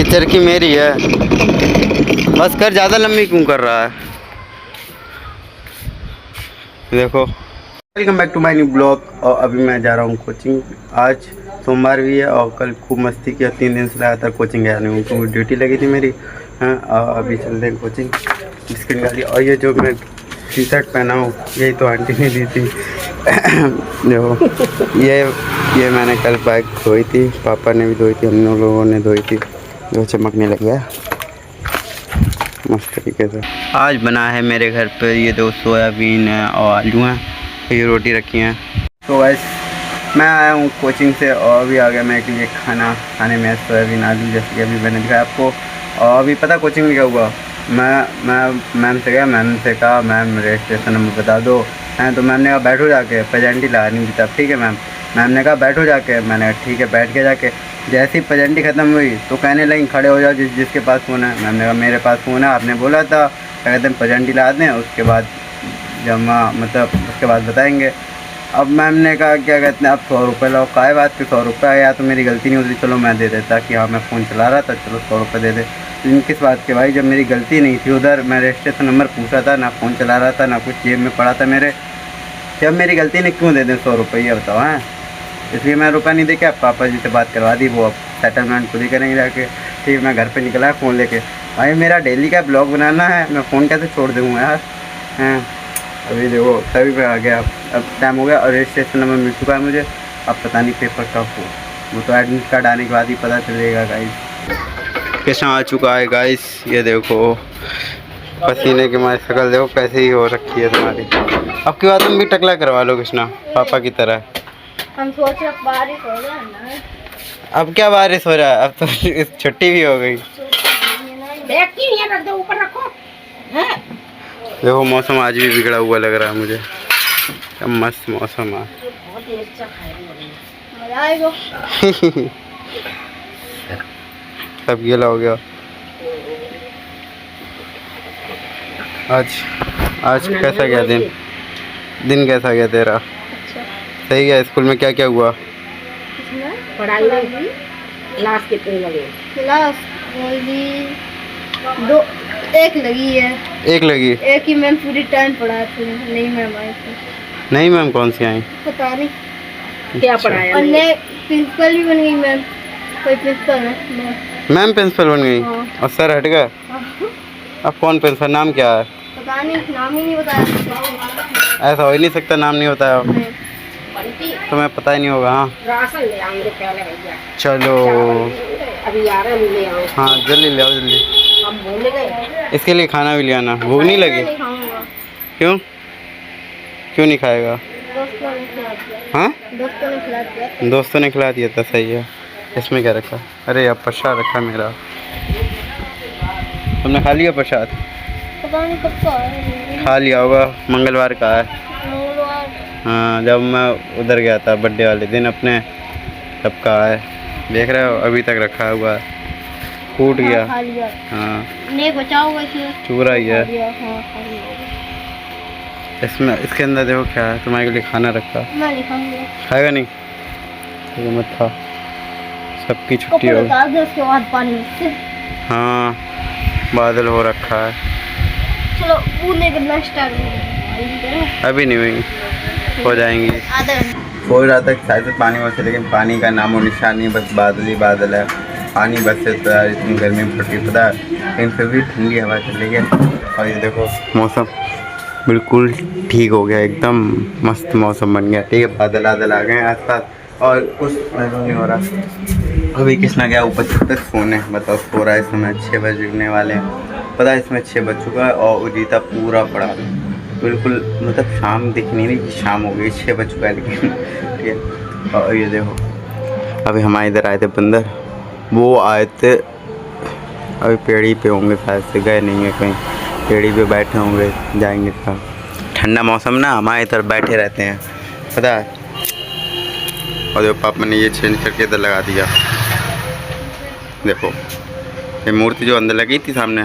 चरखी मेरी है, बस कर, ज़्यादा लंबी क्यों कर रहा है। देखो, welcome back to my new blog. और अभी मैं जा रहा हूँ कोचिंग। आज सोमवार भी है और कल खूब मस्ती किया, 3 दिन से लगातार कोचिंग गया नहीं हूँ क्योंकि ड्यूटी लगी थी मेरी। हाँ, और अभी चलते हैं कोचिंग। बिस्किट गाड़ी। और ये जो मैं टी शर्ट पहना हूँ यही तो आंटी ने दी थी। देखो, ये मैंने कल बाइक धोई थी, पापा ने भी धोई थी, हम लोगों ने धोई थी। जो चमकने लग गया मस्त तरीके से। आज बना है मेरे घर पे ये दो सोयाबीन है और आलू हैं, ये रोटी रखी हैं। तो वैसे मैं आया हूँ कोचिंग से और अभी आ गया मैं के लिए खाना खाने में सोयाबीन आलू, जैसे कि अभी मैंने दिखाया आपको। और अभी पता कोचिंग में क्या हुआ, मैं मैम से गया, मैम से कहा मैम रजिस्ट्रेशन नंबर बता दो हैं, तो मैम ने कहा बैठो जाके, प्रेजेंटी ला नहीं थी तब। ठीक है मैम ने कहा बैठो जाके, मैंने कहा ठीक है बैठ के जाके। जैसे ही प्रेजेंटी ख़त्म हुई तो कहने लगी खड़े हो जाओ जिसके पास फ़ोन है। मैम ने कहा मेरे पास फ़ोन है, आपने बोला था, क्या कहते हैं प्रेजेंटी ला दें, उसके बाद जमा मतलब उसके बाद बताएंगे। अब मैम ने कहा क्या कहते हैं अब 100 रुपये लो। काय बात पे 100 रुपये, या तो मेरी गलती नहीं होती चलो मैं दे देता कि हाँ मैं फ़ोन चला रहा था चलो 100 रुपये दे दे। लेकिन किस बात के भाई, जब मेरी गलती नहीं थी, उधर मैं रजिस्ट्रेशन नंबर पूछा था, ना फ़ोन चला रहा था, ना कुछ जेब में पड़ा था मेरे, जब मेरी गलती नहीं क्यों दे दें 100 रुपये, ये बताओ। हैं, इसलिए मैं रुपया नहीं दे के पापा जी से बात करवा दी, वो अब सेटलमेंट खुद ही करेंगे जाके। ठीक, मैं घर पे निकला है फ़ोन लेके। भाई मेरा डेली का ब्लॉग बनाना है, मैं फ़ोन कैसे छोड़ दूँगा यार। हैं, अभी देखो तभी मैं आ गया, अब टाइम हो गया और रजिस्ट्रेशन नंबर मिल चुका है मुझे। अब पता नहीं पेपर कब हो, वो तो एडमिट कार्ड आने के बाद ही पता चलेगा गाइस। कैसा आ चुका है गाइस, ये देखो पसीने की मारी शक्ल देखो कैसे ही हो रखी है तुम्हारी। अब की बात तुम भी टकला करवा लो कृष्णा पापा की तरह। हम सोच रहे बारिश हो रहा है ना। अब क्या बारिश हो रहा है, अब तो छुट्टी भी हो गई। ऊपर रखो। देखो मौसम आज भी बिगड़ा हुआ लग रहा है मुझे, क्या मस्त मौसम है। बहुत ही अच्छा मजा आएगा। सब गीला हो गया। आज कैसा गया दिन कैसा गया तेरा? अच्छा। सही गया। स्कूल में क्या क्या हुआ? पढ़ाई लगी, क्लास कितने लगे? क्लास दो, एक लगी है। एक लगी? एक ही मैम पूरी टाइम पढ़ाई थी, नहीं मैम आई थी। नहीं मैम कौन सी आई? पता नहीं क्या पढ़ाया। और प्रिंसिपल भी बन गई मैम, कोई प्रिंसिपल है मैम प्रिंसिपल बन गई। हाँ। और सर हट गया। अब कौन प्रिंसिपल, नाम क्या है? पता नहीं, नाम ही नहीं बताया। ऐसा हो ही नहीं सकता, नाम नहीं बताया तुम्हें पता ही नहीं होगा। हाँ राशन ले आएंगे पहले भैया। चलो अभी आ रहे ले आओ। हाँ जल्दी ले आओ जल्दी। हम भूल गए। इसके लिए खाना भी ले आना। भूख नहीं लगी? क्यों नहीं खाएगा? हाँ दोस्तों ने खिला दिया था, सही है। इसमें क्या रखा? अरे यार प्रसाद रखा मेरा। तुमने खा लिया प्रसाद? पता नहीं कब का है। खा लिया होगा, मंगलवार का है। हाँ जब मैं उधर गया था बर्थडे वाले दिन अपने, तब का है। देख रहे हो अभी तक रखा हुआ है, फूट गया। हाँ नहीं बचाओ, चूरा ही है। हाँ, इसमें इसके अंदर देखो क्या है, तुम्हारे लिए खाना रखा। मैं नहीं खाऊंगा। खाएगा नहीं तो मत खा, सबकी छुट्टी हो। उसके बाद पानी से। हाँ बादल हो रखा है। चलो बूंदे गिरना स्टार्ट अभी नहीं हुई, हो जाएंगी। हो रहा था शायद पानी बरसे, लेकिन पानी का नामो निशान नहीं, बस बादल ही बादल है। पानी बरसे तो यार इतनी गर्मी पड़ती पता है, लेकिन फिर भी ठंडी हवा चल रही है। और ये देखो मौसम बिल्कुल ठीक हो गया, एकदम मस्त मौसम बन गया। ठीक है, बादल बादल आ गए आसपास और कुछ नहीं हो रहा। अभी कृष्णा गया ऊपर छत पे सोने, बताओ सो रहा है। इस समय 6 बजने वाले हैं, पता है इसमें 6 बज चुका है और उजीता पूरा पड़ा बिल्कुल, मतलब शाम दिख नहीं रही कि शाम हो गई, 6 बज चुका है लेकिन। ठीक है, और ये देखो अभी हमारे इधर आए थे बंदर, वो आए थे अभी पेड़ी पे होंगे शायद से, गए नहीं है कहीं, पेड़ी पे बैठे होंगे, जाएंगे कहाँ। ठंडा मौसम ना, हमारे इधर बैठे रहते हैं पता है। और देखो पापा ने ये चेंज करके इधर लगा दिया। देखो ये मूर्ति जो अंदर लगी थी सामने,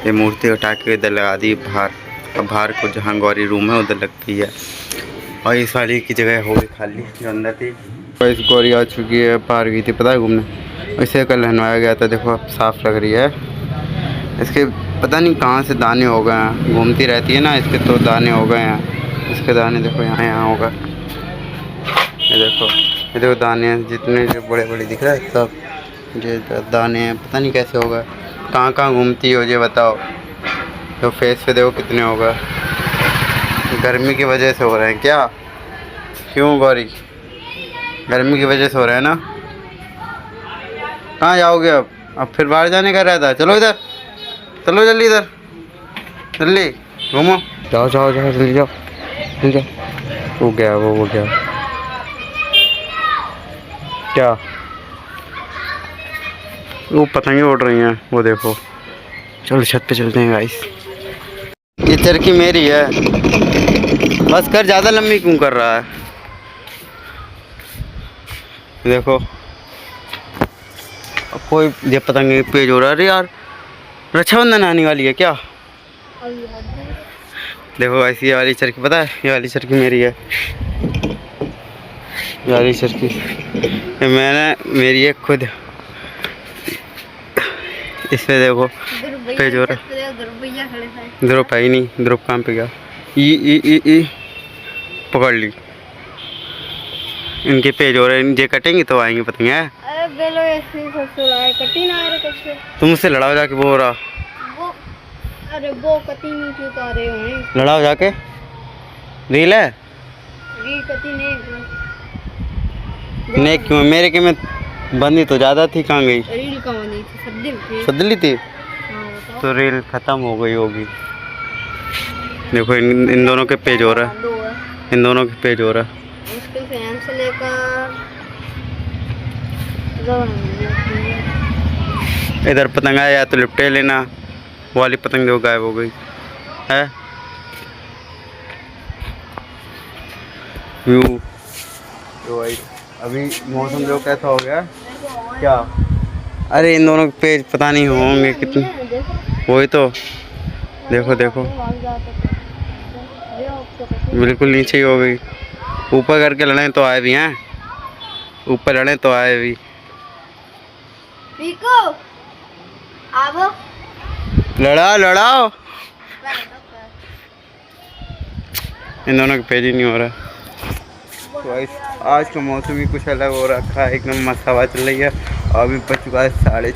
ये मूर्ति उठा के इधर लगा दी बाहर। अब बाहर को जहाँ गौरी रूम है उधर लग गई है, और इस वाली की जगह हो गई खाली जो अंदर थी। इस गौरी आ चुकी है, बाहर गई थी पता है घूमने, इसे कल नहवाया गया था। देखो अब साफ़ लग रही है। इसके पता नहीं कहाँ से दाने हो गए हैं, घूमती रहती है ना, इसके तो दाने हो गए हैं। इसके दाने देखो यहाँ यहाँ होगा, ये देखो दाने हैं जितने जो बड़े बड़े दिख रहे हैं सब ये दाने हैं। पता नहीं कैसे होगा, कहाँ कहाँ घूमती हो ये बताओ। तो फेस पे देखो कितने होगा, गर्मी की वजह से हो रहे हैं क्या? क्यों गौरी, गर्मी की वजह से हो रहा है ना? कहाँ जाओगे अब फिर बाहर जाने का रहता है। चलो इधर, चलो जल्दी इधर, जल्दी घूमो, जाओ जाओ जाओ जल्दी जाओ जल्दी जाओ। वो गया वो गया क्या? वो पतंगे उड़ रही हैं वो देखो। चलो छत पे चलते हैं गाइस। ये चरखी मेरी है, बस कर, ज़्यादा लंबी क्यों कर रहा है? देखो अब कोई ये पतंगे पेज हो रहा है। अरे यार रक्षाबंधन आने वाली है क्या? देखो ऐसी ये वाली चरखी, पता है ये वाली चरखी मेरी है। ये वाली चरखी मैंने मेरी है खुद। इसमें देखो पेज हो रहा है। ध्रुव है ही नहीं, ध्रुव काम पे गया। ई पकड़ ली, इनके पेज हो रहे हैं, ये कटेंगे तो आएंगे पतंगे। अरे बेलो ऐसे कटी ना आ रहे कैसे? तुम मुझसे लड़ाओ जाके, वो हो रहा वो। अरे वो कटी नहीं क्यों आ रहे हो? लड़ाओ जाके, रील है रील कटी नहीं क्यों? मेरे के में बंदी तो ज़्यादा थी, कहाँ गई? रील कहाँ बंदी थी? सदली थी। हाँ, तो रील ख़त्म हो गई होगी। देखो इन दोनों के पेज हो रहा है, इन दोनों के पेज हो रहा है। मुश्किल से लेकर इधर पतंग आया या तो लिपटे लेना, वो वाली पतंग जो गायब हो गई है। व्यू तो अभी मौसम जो कैसा हो गया क्या? अरे इन दोनों के पेज पता नहीं होंगे कितने, वही तो देखो देखो बिल्कुल नीचे ही हो गई। ऊपर करके लड़े तो आए भी हैं, ऊपर लड़े तो आए भी। लड़ाओ लड़ाओ, इन दोनों का पेज ही नहीं हो रहा। तो आज का मौसम भी कुछ अलग हो रखा है, एकदम मस्त हवा चल रही है। अभी बज चुका है 6:30।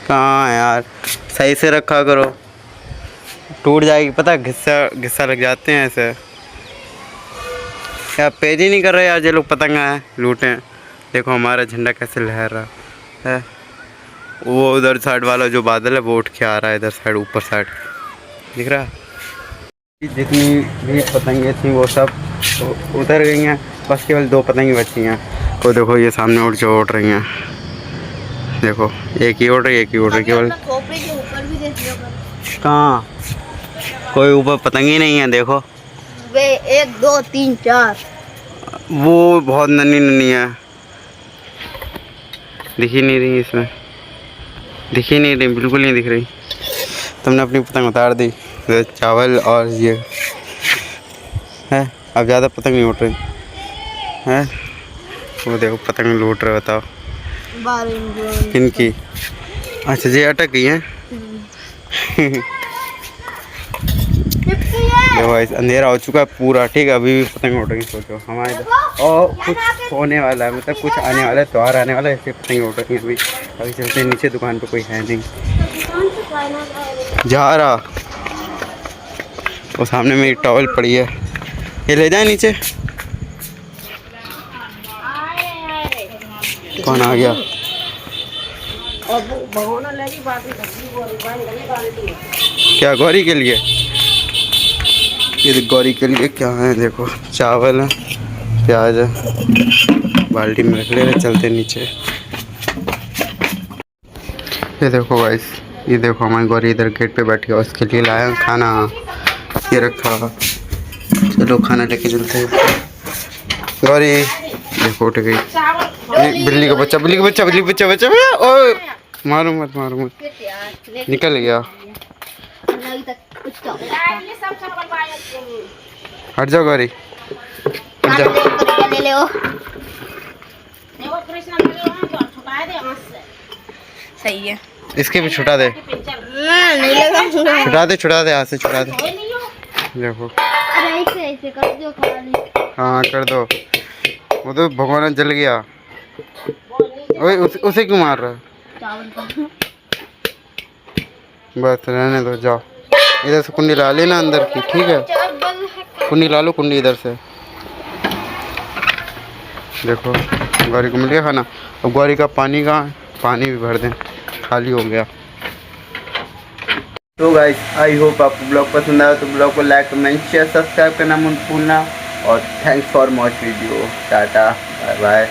कहाँ यार, सही से रखा करो, टूट जाएगी पता है, घिस्सा लग जाते हैं ऐसे। क्या पेज ही नहीं कर रहे यार ये लोग, पतंगा है लूटें। देखो हमारा झंडा कैसे लहर रहा है। वो उधर साइड वाला जो बादल है वो उठ के आ रहा है इधर साइड, ऊपर साइड दिख रहा है। जितनी भी पतंगे थी वो सब उतर गई हैं, बस केवल 2 पतंगे बची हैं। वो देखो ये सामने उड़ रही हैं, देखो एक ही उड़ रही है, एक ही उड़ रही केवल। कहाँ कोई ऊपर पतंग ही नहीं है। देखो वे 1 2 3 4, वो बहुत नन्ही नन्ही है, दिख ही नहीं रही, इसमें दिख ही नहीं रही, बिल्कुल नहीं दिख रही। तुमने अपनी पतंग उतार दी, चावल और ये है। अब ज़्यादा पतंग नहीं उठ रही है। वो देखो पतंग लूट रहे, बताओ किनकी? अच्छा ये अटक गई हैं। देखो अंधेरा हो चुका है पूरा, ठीक है, अभी भी पतंग उड़ रही। सोचो हमारे और कुछ होने वाला है, मतलब कुछ आने वाला है, त्यौहार आने वाला है, ऐसे पतंग उड़ रही हैं। अभी चलते हैं नीचे, दुकान पे कोई है नहीं, जा रहा। वो सामने मेरी टॉवल पड़ी है, ये ले जाए नीचे। कौन आ गया? क्या गौरी के लिए? ये गौरी के लिए क्या है, देखो चावल है, प्याज है, बाल्टी में रख ले रहे, चलते नीचे। ये देखो गाइस, ये देखो हमारी गौरी इधर गेट पे बैठी है, उसके लिए लाया खाना, ये रखा। चलो खाना लेके चलते हैं। गौरी देखो उठ गई, बिल्ली का बच्चा, बिल्ली का बच्चा, बिल्ली का बच्चा, बच्चा ओए मारो मत, मारो मत, निकल गया। हट जाओ गौरी, जा। ले ले ओ सही है। इसके भी छुटा दे, नहीं लगा। छुटा दे हाथ से, छुटा दे। देखो अरे ऐसे कर दो खाली। हाँ कर दो। वो तो भगवान जल गया। ओए उसे क्यों मार रहा है? चावल का बस रहने दो, जाओ। इधर से कुंडी ला लेना अंदर की, ठीक है? कुंडी ला लो, कुंडी इधर से। देखो गौरी को मिल गया खाना। अब गौरी का पानी कहाँ है? पानी भी भर दें, खाली हो गया। तो गाइस आई होप आपको ब्लॉग पसंद आया, तो ब्लॉग को लाइक कमेंट शेयर सब्सक्राइब करना मत भूलना। और thanks for watch video. Tata bye bye.